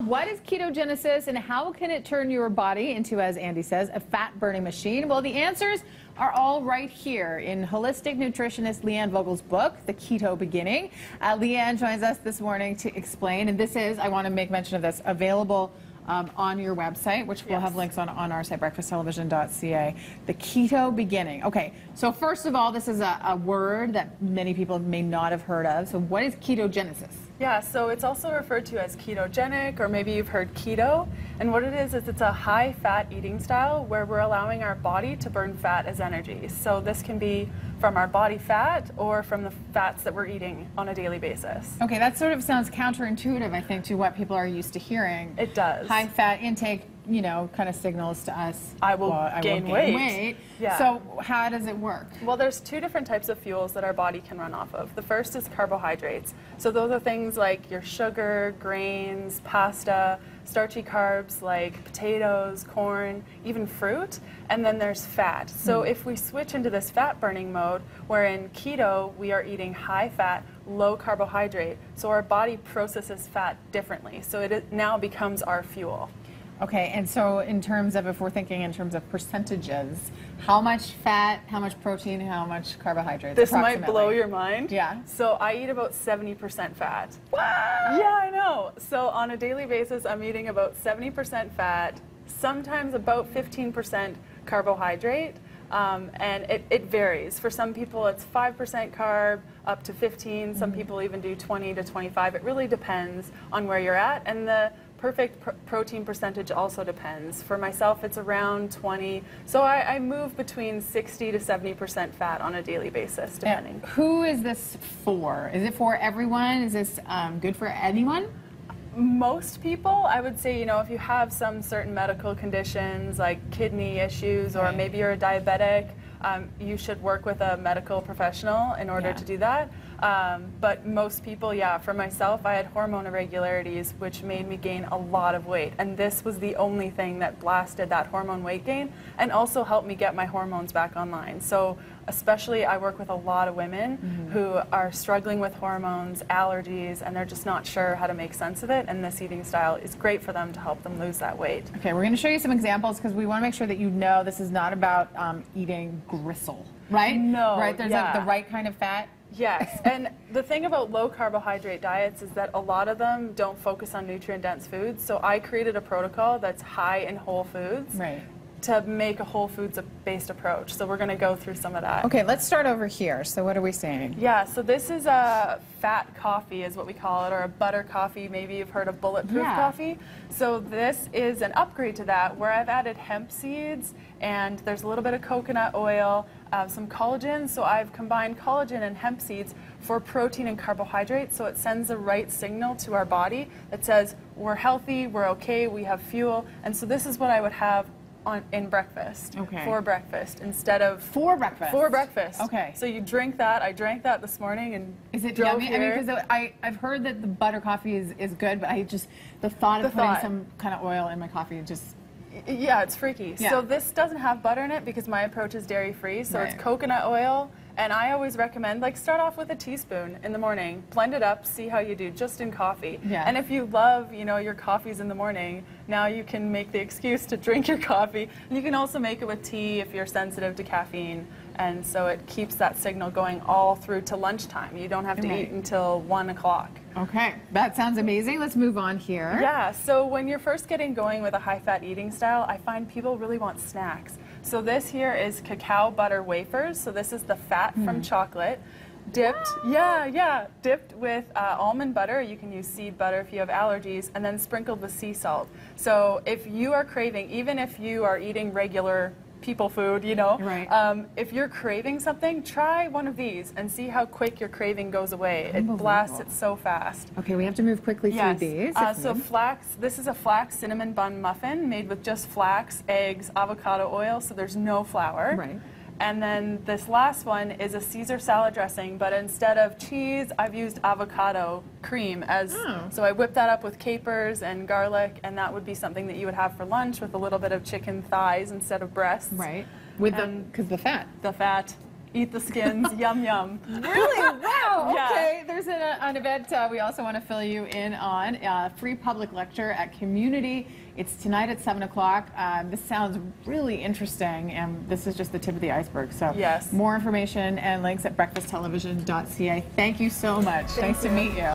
What is ketogenesis and how can it turn your body into, as Andy says, a fat-burning machine? Well, the answers are all right here in holistic nutritionist Leanne Vogel's book, The Keto Beginning. Leanne joins us this morning to explain, and this is, I want to make mention of this, available on your website, which we'll have links on our site, breakfasttelevision.ca. The Keto Beginning. Okay, so first of all, this is a word that many people may not have heard of. So what is ketogenesis? Yeah, so it's also referred to as ketogenic, or maybe you've heard keto. And what it is it's a high-fat eating style where we're allowing our body to burn fat as energy. So this can be from our body fat or from the fats that we're eating on a daily basis. Okay, that sort of sounds counterintuitive, I think, to what people are used to hearing. It does. High fat intake, you know, kind of signals to us, I will gain weight. Yeah. So how does it work? Well, there's two different types of fuels that our body can run off of. The first is carbohydrates. So those are things like your sugar, grains, pasta, starchy carbs like potatoes, corn, even fruit, and then there's fat. So if we switch into this fat burning mode, where in keto we are eating high fat, low carbohydrate, so our body processes fat differently. So it now becomes our fuel. Okay, and so in terms of, if we're thinking in terms of percentages, how much fat, how much protein, how much carbohydrates? This might blow your mind. Yeah. So I eat about 70% fat. What? Yeah, I know. So on a daily basis, I'm eating about 70% fat, sometimes about 15% carbohydrate, and it varies. For some people, it's 5% carb, up to 15. Some people even do 20 to 25. It really depends on where you're at, and the perfect protein percentage also depends. For myself, it's around 20. So I move between 60 to 70% fat on a daily basis, depending. And who is this for? Is it for everyone? Is this good for anyone? Most people, I would say, you know, if you have some certain medical conditions like kidney issues, or maybe you're a diabetic, you should work with a medical professional in order to do that. But most people, yeah, for myself, I had hormone irregularities, which made me gain a lot of weight. And this was the only thing that blasted that hormone weight gain and also helped me get my hormones back online. So especially, I work with a lot of women who are struggling with hormones, allergies, and they're just not sure how to make sense of it. And this eating style is great for them to help them lose that weight. Okay, we're going to show you some examples because we want to make sure that you know this is not about eating gristle, right? No. Right? There's like the right kind of fat. Yes, and the thing about low carbohydrate diets is that a lot of them don't focus on nutrient-dense foods. So I created a protocol that's high in whole foods. Right. To make a whole foods-based approach. So we're going to go through some of that. Okay, let's start over here. So what are we saying? Yeah, so this is a fat coffee is what we call it, or a butter coffee. Maybe you've heard of bulletproof coffee. So this is an upgrade to that, where I've added hemp seeds, and there's a little bit of coconut oil, some collagen. So I've combined collagen and hemp seeds for protein and carbohydrates, so it sends the right signal to our body that says we're healthy, we're okay, we have fuel. And so this is what I would have in breakfast, for breakfast, instead of... For breakfast? For breakfast. Okay. So you drink that. I drank that this morning and is it drove yummy? here. I mean, because I've heard that the butter coffee is good, but I just, the thought of putting some kind of oil in my coffee just... Yeah, it's freaky. Yeah. So this doesn't have butter in it because my approach is dairy-free, so it's coconut oil. And I always recommend, like, start off with a teaspoon in the morning, blend it up, see how you do, just in coffee. Yeah. And if you love, you know, your coffees in the morning, now you can make the excuse to drink your coffee. And you can also make it with tea if you're sensitive to caffeine. And so it keeps that signal going all through to lunchtime. You don't have to eat until 1 o'clock. Okay, that sounds amazing. Let's move on here. Yeah, so when you're first getting going with a high-fat eating style, I find people really want snacks. So this here is cacao butter wafers. So this is the fat from chocolate, dipped, dipped with almond butter. You can use seed butter if you have allergies, and then sprinkled with sea salt. So if you are craving, even if you are eating regular people food, you know, if you're craving something, try one of these and see how quick your craving goes away. It blasts it so fast. Okay, we have to move quickly through these. So flax, this is a flax cinnamon bun muffin made with just flax, eggs, avocado oil, so there's no flour. Right. And then this last one is a Caesar salad dressing, but instead of cheese, I've used avocado cream as, so I whip that up with capers and garlic, and that would be something that you would have for lunch with a little bit of chicken thighs instead of breasts. Right. With because the fat. The fat. Eat the skins. Yum, yum. Really? Wow. Wow, Yeah. okay. There's an event we also want to fill you in on. Free public lecture at Community. It's tonight at 7 o'clock. This sounds really interesting, and this is just the tip of the iceberg. So yes. More information and links at breakfasttelevision.ca. Thank you so much. Nice to meet you.